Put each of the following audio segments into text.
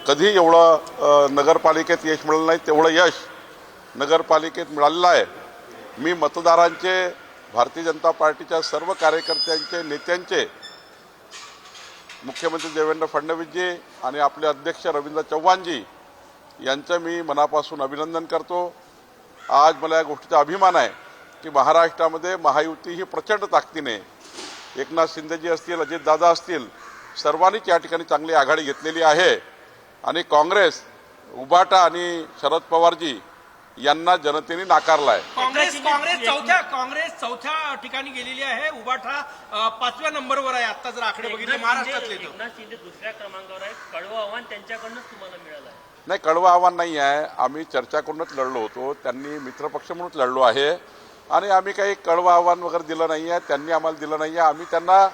कधी एवढं नगरपालिकेत यश मिळालं नाही तेवढं यश नगरपालिकेत मिळालेलं आहे। मी मतदारांचे, भारतीय जनता पार्टीच्या सर्व कार्यकर्त्यांचे, नेत्यांचे, मुख्यमंत्री देवेंद्र फडणवीसजी आणि आपले अध्यक्ष रवींद्र चव्हाणजी यांचं मी मनापासून अभिनंदन करतो। आज मला या गोष्टीचा अभिमान आहे की महाराष्ट्रामध्ये महायुती ही प्रचंड ताकदीने, एकनाथ शिंदेजी असतील, अजितदादा असतील, सर्वांनीच या ठिकाणी चांगली आघाडी घेतलेली आहे आणि काँग्रेस, उबाटा आणि शरद पवारजी यांना जनतेने नाकारला आहे। काँग्रेस चौथ्या ठिकाणी गेलेली आहे, उबाठा 5व्या नंबरवर आहे। आता जर आकडे बघितले महाराष्ट्रातले तर एकनाथ शिंदे दुसऱ्या क्रमांकावर आहे। कडवं आव्हान त्यांच्याकडूनच तुम्हाला मिळालं आहे? नाही, कडवं आव्हान नाही आहे। आम्ही चर्चा करूनच लढलो होतो, त्यांनी मित्रपक्ष म्हणूनच लढलो आहे आणि आम्ही काही कडवं आव्हान वगैरे दिलं नाही आहे, त्यांनी आम्हाला दिलं नाही आहे। आम्ही त्यांना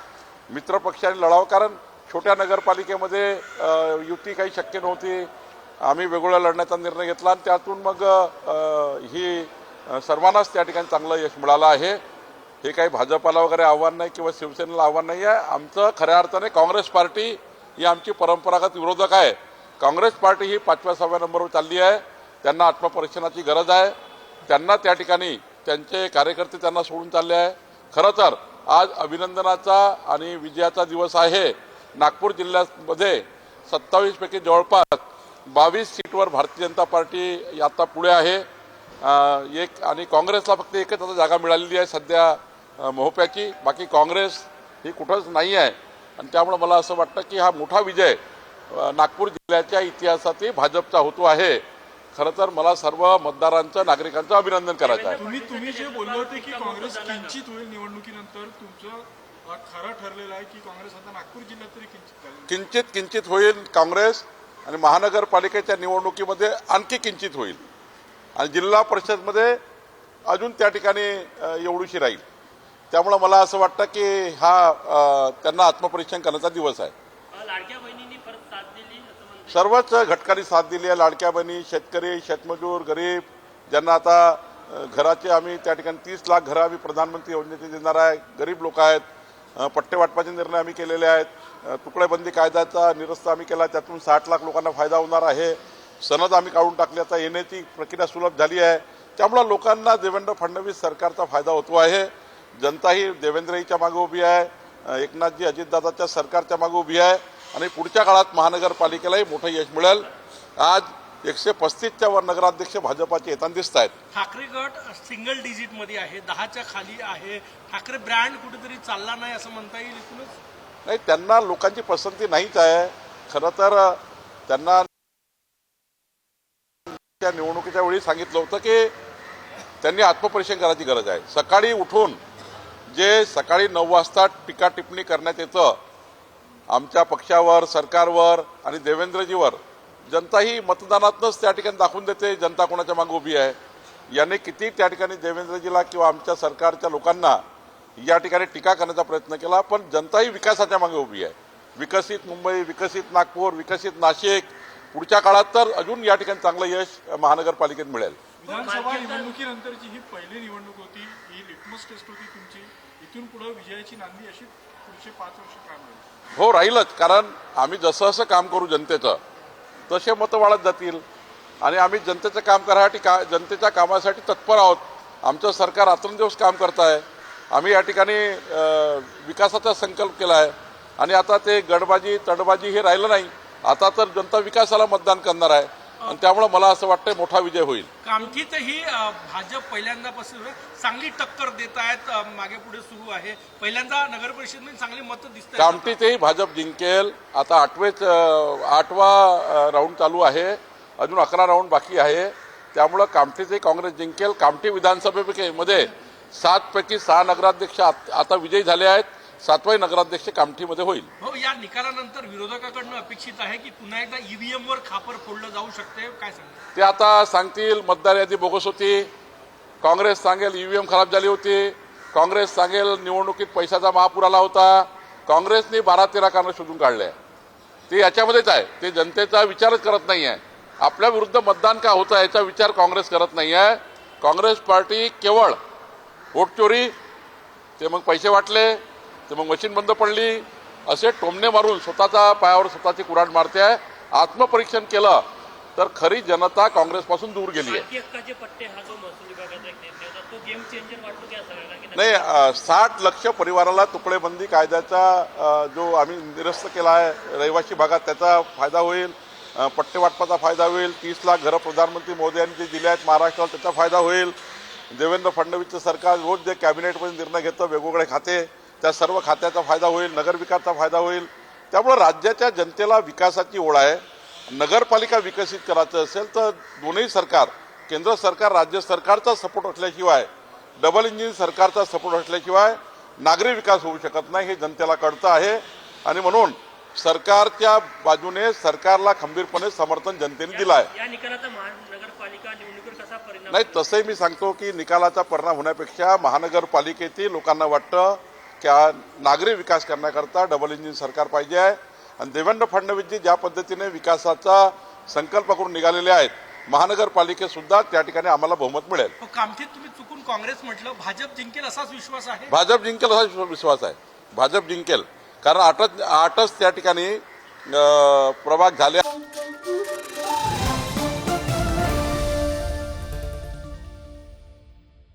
मित्रपक्षाने लढावं, कारण छोट्या नगरपालिकेमध्ये युती काही शक्य नव्हती। आम्ही वेगवेगळ्या लढण्याचा निर्णय घेतला आणि त्यातून मग ही सर्वांनाच त्या ठिकाणी चांगलं यश मिळालं आहे। हे काही भाजपाला वगैरे आव्हान नाही किंवा शिवसेनेला आव्हान नाही आहे। आमचं खऱ्या अर्थाने काँग्रेस पार्टी ही आमची परंपरागत विरोधक आहे। काँग्रेस पार्टी ही 5व्या-6व्या नंबरवर चालली आहे। त्यांना आत्मपरीक्षणाची गरज आहे। त्यांना त्या ठिकाणी त्यांचे कार्यकर्ते त्यांना सोडून चालले आहे। खरं तर आज अभिनंदनाचा आणि विजयाचा दिवस आहे। नागपूर जिल्ह्यामध्ये 27 पैकी जवळपास 22 सीटवर भारतीय जनता पार्टी आता पुढे आहे। एक आणि काँग्रेसला फक्त एकच आता जागा मिळालेली आहे सध्या मोहप्याची, बाकी काँग्रेस ही कुठंच नाही आहे आणि त्यामुळे मला असं वाटतं की हा मोठा विजय नागपूर जिल्ह्याच्या इतिहासातही भाजपचा होतो आहे। खरं तर मला सर्व मतदारांचं, नागरिकांचं अभिनंदन करायचं आहे। तुम्ही जे बोलले होते की काँग्रेस किंचित होईल निवडणुकीनंतर, तुमचं खरं ठरलेलं आहे की काँग्रेस आता नागपूर जिल्ह्यात तरी किंचित होईल काँग्रेस आणि महानगरपालिकेच्या निवडणुकीमध्ये आणखी किंचित होईल आणि जिल्हा परिषदमध्ये अजून त्या ठिकाणी एवढीशी राहील। त्यामुळे मला असं वाटतं की हा त्यांना आत्मपरीक्षण करण्याचा दिवस आहे। लाडक्या बहिणींनी परत साथ दिली असं म्हणतात? सर्वच घटकांनी साथ दिली आहे। लाडक्या बहिणी, शेतकरी, शेतमजूर, गरीब, ज्यांना आता घराचे आम्ही त्या ठिकाणी 30 लाख घरं आम्ही प्रधानमंत्री योजनेचे देणार आहे। गरीब लोक आहेत, पट्टे वाटपाचे निर्णय आम्ही केलेले आहेत। तुकडेबंदी कायद्याचा निरस्त आम्ही केला, त्यातून 60 लाख लोकांना फायदा होणार आहे। सनद आम्ही काढून टाकली, आता येण्याची प्रक्रिया सुलभ झाली आहे। त्यामुळे लोकांना देवेंद्र फडणवीस सरकारचा फायदा होतो आहे। जनताही देवेंद्रजीच्या मागे उभी आहे, एकनाथजी, अजितदादाच्या सरकारच्या मागे उभी आहे आणि पुढच्या काळात महानगरपालिकेलाही मोठं यश मिळेल। आज 135च्या वर नगराध्यक्ष भाजपाचे येताना दिसत आहेत। ठाकरे गट सिंगल डिजिट मध्ये आहे, 10च्या खाली आहे। ठाकरे ब्रँड कुठेतरी चालला नाही असं म्हणता येईल इथूनच? नाही, त्यांना लोकांची पसंती नाहीच आहे। खरं तर त्यांना निवडणुकीच्या वेळी सांगितलं होतं की त्यांनी आत्मपरीक्षण करायची गरज आहे। सकाळी उठून जे सकाळी 9 वाजता टीका टिप्पणी करण्यात येतं आमच्या पक्षावर, सरकारवर आणि देवेंद्रजीवर, जनता ही मतदानातूनच त्या ठिकाणी दाखवून देते जनता कोणाच्या मागे उभी आहे। याने किती त्या ठिकाणी देवेंद्रजीला किंवा आमच्या सरकारच्या लोकांना या ठिकाणी टीका करण्याचा प्रयत्न केला, पण जनताही विकासाच्या मागे उभी आहे। विकसित मुंबई, विकसित नागपूर, विकसित नाशिक, पुढच्या काळात तर अजून या ठिकाणी चांगलं यश महानगरपालिकेत मिळेल। विधानसभा निवडणुकीनंतरची ही पहिली निवडणूक होती, ही लिटमस टेस्ट होती तुमची। इथून पुढे विजयाची नांदी अशी पुढचे 5 वर्ष काय मिळेल? हो, राहीलच, कारण आम्ही जसं जसं काम करू जनतेचं तसे मतं वाढत जातील आणि आम्ही जनतेचं काम करण्यासाठी, जनतेच्या कामासाठी तत्पर आहोत। आमचं सरकार रात्रंदिवस काम करत आहे। आम्ही या ठिकाणी विकासाचा संकल्प केला आहे आणि आता ते गडबाजी, तडबाजी हे राहिलं नाही। आता तर जनता विकासाला मतदान करणार आहे आणि त्यामुळे मला असं वाटतं मोठा विजय होईल। कामठीतही भाजप पहिल्यांदापासून चांगली टक्कर देत आहेत, मागे पुढे सुरू आहे। पहिल्यांदा नगर परिषदेमध्ये चांगली मतं दिसत आहेत। कामठीतही भाजप जिंकेल। आता 8वा राऊंड चालू आहे, अजून 11 राऊंड बाकी आहे। त्यामुळे कामठीतही काँग्रेस जिंकेल। कामठी विधानसभेमध्ये 7 पैकी 6 नगराध्यक्ष आता विजयी झाले आहेत। 7वा नगराध्यक्ष कामठीमध्ये होईल। हो, या निकालानंतर विरोधकाकडून अपेक्षित आहे की पुन्हा एकदा ईव्हीएम वर खापर फोडलं जाऊ शकते, काय सांगता? ते आता सांगतील मतदार यादी बोगस होती, काँग्रेस सांगेल ईव्हीएम खराब झाली होती, काँग्रेस सांगेल निवडणुकीत पैशाचा महापूर आला होता। काँग्रेसने 12-13 कारणं शोधून काढले, ते याच्यामध्येच आहे। ते जनतेचा विचारच करत नाही आहे। आपल्या विरुद्ध मतदान का होतं याचा विचार काँग्रेस करत नाही आहे। काँग्रेस पार्टी केवळ वोट चोरी, ते मग पैसे वाटले, ते मग मशीन बंद पडली, असे टोमणे मारून स्वतःच्या पायावर स्वतःची कुऱ्हाड मारते आहे आत्मपरीक्षण केलं तर खरी जनता काँग्रेसपासून दूर गेली आहे. मालकी हक्काचे पट्टे हा जो महसूल विभागाचा एक निर्णय होता तो गेम चेंजर वाटतो की असं लागला की नाही 60 लाख परिवाराला तुकडेबंदी कायद्याचा जो आम्ही निरस्त केला आहे रहिवासी भागात त्याचा फायदा होईल. पट्टे वाटपाचा फायदा होईल. 30 लाख घरं प्रधानमंत्री मोदयांनी जे दिले आहेत महाराष्ट्राला त्याचा फायदा होईल. देवेंद्र फडणवीसचं सरकार रोज जे कॅबिनेटमध्ये निर्णय घेतं वेगवेगळे खाते त्या सर्व खात्याचा फायदा होईल. नगरविकासाचा फायदा होईल. त्यामुळे राज्याच्या जनतेला विकासाची ओढ आहे. नगरपालिका विकसित करायचं असेल तर दोन्ही सरकार केंद्र सरकार राज्य सरकारचा सपोर्ट असल्याशिवाय डबल इंजिन सरकारचा सपोर्ट असल्याशिवाय नागरी विकास होऊ शकत नाही हे जनतेला कळतं आहे. आणि म्हणून सरकारच्या बाजूने सरकारला खंबीरपणे समर्थन जनतेने दिलं आहे. या निकालाचा महानगरपालिका निवडणुकीवर कसा परिणाम नाही तसंही मी सांगतो की निकालाचा परिणाम होण्यापेक्षा महानगरपालिकेतील लोकांना वाटतं की नागरी विकास करण्याकरता डबल इंजिन सरकार पाहिजे आहे. आणि देवेंद्र फडणवीसजी ज्या पद्धतीने विकासाचा संकल्प करून निघालेले आहेत महानगरपालिकेत सुद्धा त्या ठिकाणी आम्हाला बहुमत मिळेल. कामठीत तुम्ही चुकून काँग्रेस म्हटलं, भाजप जिंकेल असाच विश्वास आहे? भाजप जिंकेल असा विश्वास आहे. भाजप जिंकेल कारण आठच त्या ठिकाणी प्रभाग झाले.